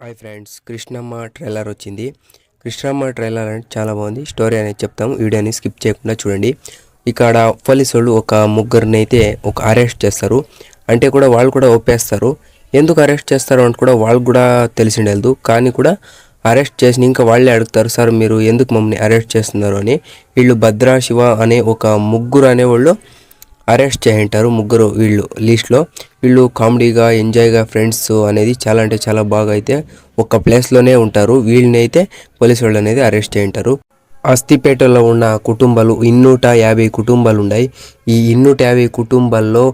Hi friends, Krishnamma trailer వచ్చింది. Krishnamma trailer అంటే చాలా బాగుంది. స్టోరీ అనేది చెప్తాము, వీడియోని స్కిప్ చేయకుండా చూడండి. ఇక్కడ పోలీసు వాళ్ళు ఒక ముగ్గురిని అయితే అరెస్ట్ చేస్తారు. అంటే కూడా వాళ్ళు కూడా ఒప్పేస్తారు. ఎందుకు అరెస్ట్ చేస్తారు అంటే కూడా వాళ్ళకు కూడా తెలిసిండలేదు. కానీ కూడా అరెస్ట్ చేసి ఇంకా వాళ్ళే అడుగుతారు, సార్ మీరు ఎందుకు మమ్మల్ని అరెస్ట్ చేస్తున్నారు అని. వీళ్ళు భద్రా శివ అనే ఒక ముగ్గురు అనేవాళ్ళు అరెస్ట్ చేయింటారు. ముగ్గురు వీళ్ళు లిస్ట్లో. వీళ్ళు కామెడీగా ఎంజాయ్గా ఫ్రెండ్స్ అనేది చాలా అంటే చాలా బాగా అయితే ఒక ప్లేస్లోనే ఉంటారు. వీళ్ళని అయితే పోలీసు వాళ్ళు అనేది అరెస్ట్ చేయింటారు. అస్తిపేటలో ఉన్న కుటుంబాలు 250 కుటుంబాలు ఉన్నాయి. ఈ 250 కుటుంబాల్లో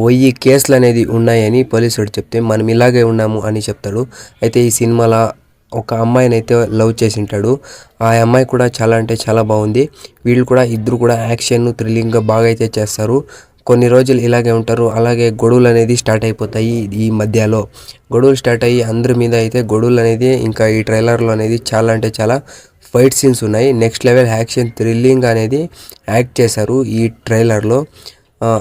1000 కేసులు అనేది ఉన్నాయని పోలీసుడు చెప్తే మనం ఇలాగే ఉన్నాము అని చెప్తాడు. అయితే ఈ సినిమాలో ఒక అమ్మాయిని అయితే లవ్ చేసింటాడు. ఆ అమ్మాయి కూడా చాలా అంటే చాలా బాగుంది. వీళ్ళు కూడా ఇద్దరు కూడా యాక్షన్ థ్రిల్లింగ్గా బాగా అయితే చేస్తారు. కొన్ని రోజులు ఇలాగే ఉంటారు. అలాగే గొడవలు అనేది స్టార్ట్ అయిపోతాయి. ఈ మధ్యలో గొడవలు స్టార్ట్ అయ్యి అందరి మీద అయితే గొడవలు అనేది ఇంకా ఈ ట్రైలర్లో అనేది చాలా అంటే చాలా ఫైట్ సీన్స్ ఉన్నాయి. నెక్స్ట్ లెవెల్ యాక్షన్ థ్రిల్లింగ్ అనేది యాక్ట్ చేశారు ఈ ట్రైలర్లో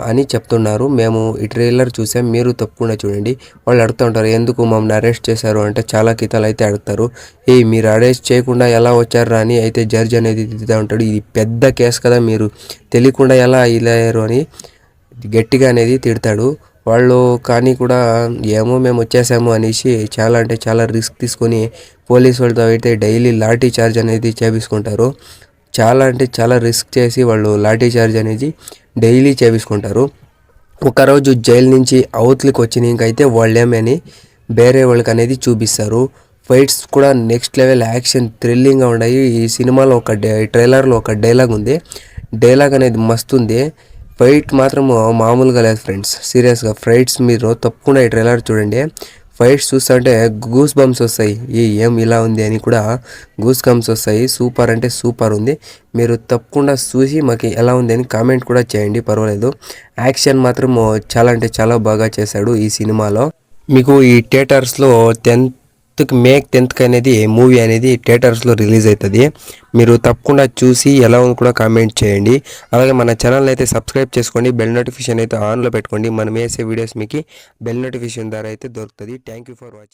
అని చెప్తున్నారు. మేము ఈ ట్రైలర్ చూసాం, మీరు తప్పకుండా చూడండి. వాళ్ళు అడుగుతూ ఉంటారు, ఎందుకు మమ్మల్ని అరెస్ట్ చేశారు అంటే చాలా కితాలు అయితే అడుగుతారు. మీరు అరెస్ట్ చేయకుండా ఎలా వచ్చారా అని అయితే జడ్జి అనేది తిరుగుతూ ఉంటాడు. ఇది పెద్ద కేసు కదా, మీరు తెలియకుండా ఎలా అయ్యారు అని గట్టిగా అనేది తిడతాడు. వాళ్ళు కానీ కూడా ఏమో మేము వచ్చేసాము అనేసి చాలా అంటే చాలా రిస్క్ తీసుకొని పోలీసు వాళ్ళతో అయితే డైలీ లాఠీ చార్జ్ అనేది చేపించుకుంటారు. చాలా అంటే చాలా రిస్క్ చేసి వాళ్ళు లాఠీ చార్జ్ అనేది డైలీ చేపించుకుంటారు. ఒకరోజు జైలు నుంచి అవతలికి వచ్చినాకైతే వాళ్ళేమని వేరే వాళ్ళకి అనేది చూపిస్తారు. ఫైట్స్ కూడా నెక్స్ట్ లెవెల్ యాక్షన్ థ్రిల్లింగ్గా ఉన్నాయి. ఈ సినిమాలో ట్రైలర్లో ఒక డైలాగ్ ఉంది. డైలాగ్ అనేది మస్తు ఉంది. ఫైట్ మాత్రం మామూలుగా లేదు ఫ్రెండ్స్, సీరియస్గా. ఫైట్స్ మీరు తప్పకుండా ఈ ట్రైలర్ చూడండి. ఫైట్స్ చూస్తుంటే గూస్ బంప్స్ వస్తాయి. ఏం ఇలా ఉంది అని కూడా గూస్ బంప్స్ వస్తాయి. సూపర్ అంటే సూపర్ ఉంది. మీరు తప్పకుండా చూసి మాకు ఎలా ఉంది అని కామెంట్ కూడా చేయండి, పర్వాలేదు. యాక్షన్ మాత్రం చాలా అంటే చాలా బాగా చేశాడు ఈ సినిమాలో. మీకు ఈ థియేటర్స్లో మే 10th అనేది మూవీ అనేది థియేటర్స్లో రిలీజ్ అవుతుంది. మీరు తప్పకుండా చూసి ఎలా ఉంది కూడా కామెంట్ చేయండి. అలాగే మన ఛానల్ని అయితే సబ్స్క్రైబ్ చేసుకోండి. బెల్ నోటిఫికేషన్ అయితే ఆన్లో పెట్టుకోండి. మనం వేసే వీడియోస్ మీకు బెల్ నోటిఫికేషన్ ద్వారా అయితే దొరుకుతుంది. Thank you for watching.